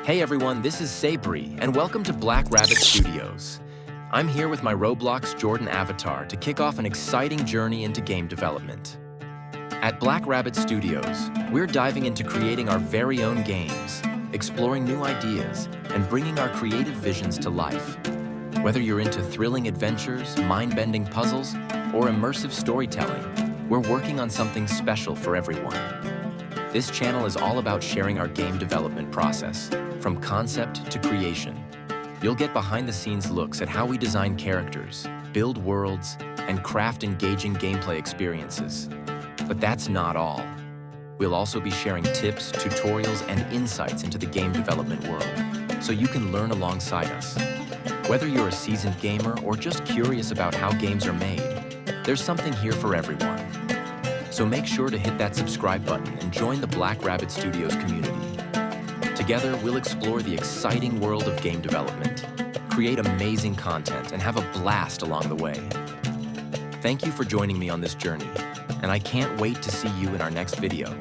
Hey everyone, this is Sabree, and welcome to Black Rabbit Studios. I'm here with my Roblox Jordan avatar to kick off an exciting journey into game development. At Black Rabbit Studios, we're diving into creating our very own games, exploring new ideas, and bringing our creative visions to life. Whether you're into thrilling adventures, mind-bending puzzles, or immersive storytelling, we're working on something special for everyone. This channel is all about sharing our game development process, from concept to creation. You'll get behind-the-scenes looks at how we design characters, build worlds, and craft engaging gameplay experiences. But that's not all. We'll also be sharing tips, tutorials, and insights into the game development world, so you can learn alongside us. Whether you're a seasoned gamer or just curious about how games are made, there's something here for everyone. So make sure to hit that subscribe button and join the Black Rabbit Studios community. Together, we'll explore the exciting world of game development, create amazing content, and have a blast along the way. Thank you for joining me on this journey, and I can't wait to see you in our next video.